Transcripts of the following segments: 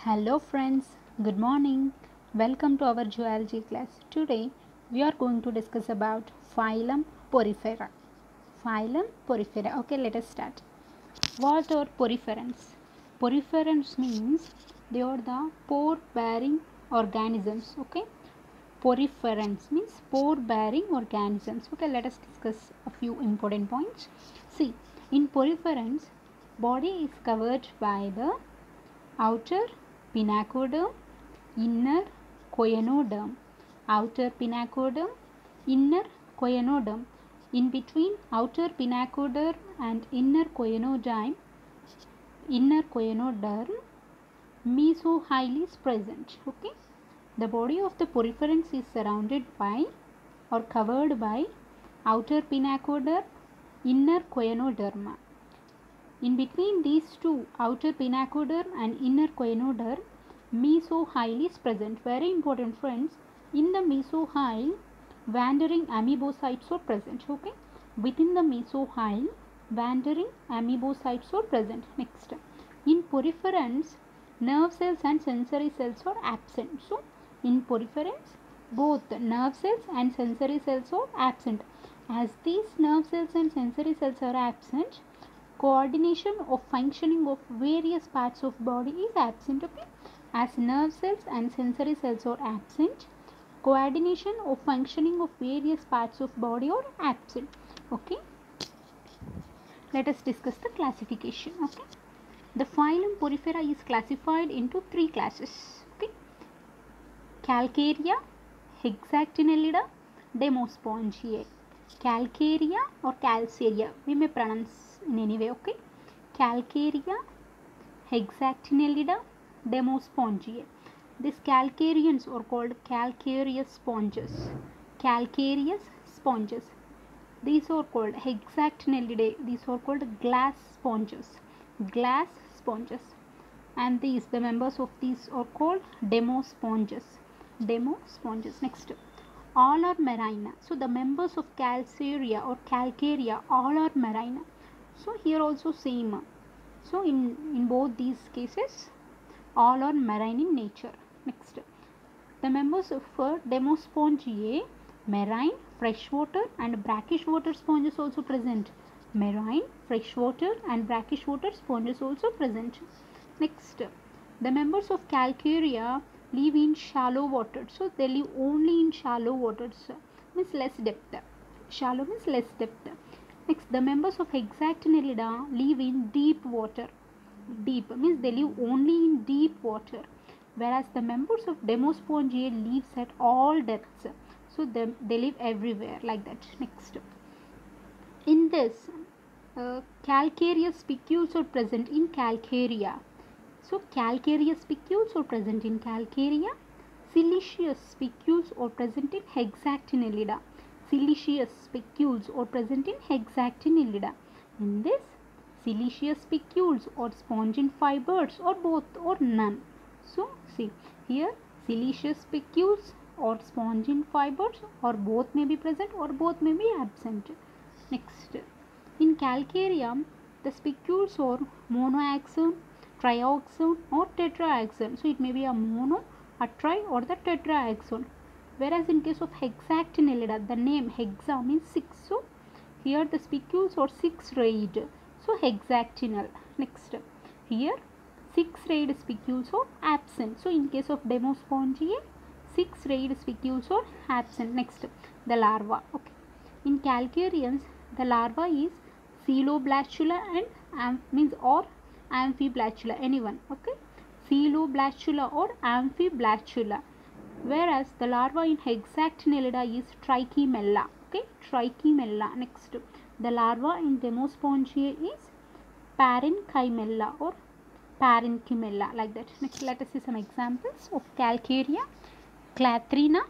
Hello friends, good morning. Welcome to our zoology class. Today we are going to discuss about phylum Porifera. Phylum Porifera. Okay, let us start. What are poriferans? Poriferans means they are the pore-bearing organisms. Okay, poriferans means pore-bearing organisms. Okay, let us discuss a few important points. See, in poriferans, body is covered by the outer pinacoderm, inner choanoderm, outer pinacoderm, inner choanoderm. In between outer pinacoderm and inner choanoderm, mesohyl is present. Okay, the body of the poriferans is surrounded by or covered by outer pinacoderm, inner choanoderma. In between these two, outer pinacoderm and inner choanoderm, mesohyl is present. Very important friends, in the mesohyl, wandering amoebocytes are present. Okay, within the mesohyl, wandering amoebocytes are present. Next, in poriferans, nerve cells and sensory cells are absent. So, in poriferans, both nerve cells and sensory cells are absent. As these nerve cells and sensory cells are absent, coordination of functioning of various parts of body is absent. Okay, as nerve cells and sensory cells are absent, coordination of functioning of various parts of body are absent. Okay, let us discuss the classification. Okay, the phylum Porifera is classified into three classes. Okay, Calcarea, Hexactinellida, Demospongiae. Calcarea or Calcarea, we may pronounce in any way. Okay, Calcarea, Hexactinellida, Demospongiae. These calcareans are called calcareous sponges. Calcareous sponges. These are called Hexactinellidae. These are called glass sponges. Glass sponges. And these, the members of these are called demosponges. Demosponges. Next, all are marine. So the members of Calcarea or Calcarea, all are marine. So here also same. So in both these cases, all are marine in nature. Next, the members of Demospongiae, marine, freshwater and brackish water sponges also present. Marine, freshwater and brackish water sponges also present. Next, the members of Calcarea live in shallow water. So they live only in shallow waters, means less depth. Shallow means less depth. Next, the members of Hexactinellida live in deep water. Deep means they live only in deep water, whereas the members of Demospongiae lives at all depths. So they live everywhere like that. Next, in this, calcareous spicules are present in Calcarea. So calcareous spicules are present in Calcarea. Siliceous spicules are present in Hexactinellida. Siliceous spicules are present in Hexactinellida. In this, siliceous spicules or spongin fibers or both or none. So see here, siliceous spicules or spongin fibers or both may be present or both may be absent. Next, in Calcarea, the spicules are monoaxon, trioxon or tetraaxon. So it may be a mono, a tri or the tetraaxon. Whereas in case of Hexactinellida, the name hexa means 6. So here the spicules are 6-rayed. So hexactinal. Next, here 6-rayed spicules are absent. So in case of Demospongiae, 6-rayed spicules are absent. Next, the larva. Okay, in Calcareans, the larva is Coeloblastula and means or Amphiblastula, anyone. Okay, Coeloblastula or Amphiblastula, whereas the larva in Hexactinellida is Trichimella. Okay, Trichimella. Next, the larva in Demospongiae is Parenchyma or Parenchyma, like that. Next, let us see some examples of Calcarea: Clathrina,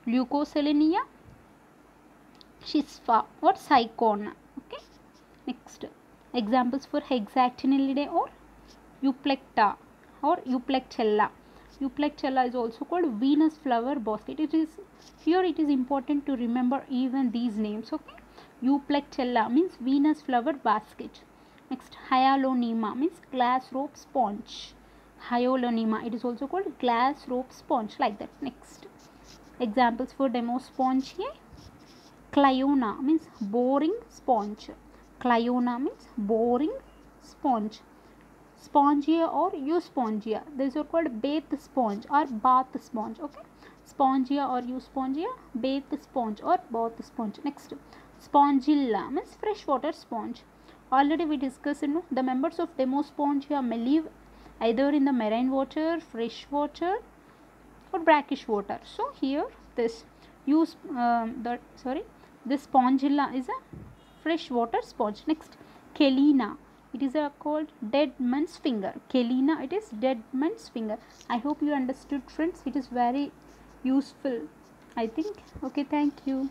Leucoselenia, Schispa or Cycona. Okay. Next, examples for Hexactinellidae or Euplecta or Euplectella. Euplectella is also called Venus flower basket. It is important to remember even these names. Okay, Euplectella means Venus flower basket. Next, Hyalonema means glass rope sponge. Hyalonema, it is also called glass rope sponge, like that. Next, examples for Demospongia. Cliona means boring sponge. Cliona means boring sponge. Spongia or euspongia, these are called bath sponge or bath sponge. Okay, spongia or euspongia, bath sponge or bath sponge. Next, spongilla means freshwater sponge. Already we discussed, the members of Demospongia may live either in the marine water, fresh water or brackish water. So here this this spongilla is a freshwater sponge. Next, Kelina, it is called dead man's finger. Kelina, it is dead man's finger. I hope you understood, friends. It is very useful, I think. Okay, thank you.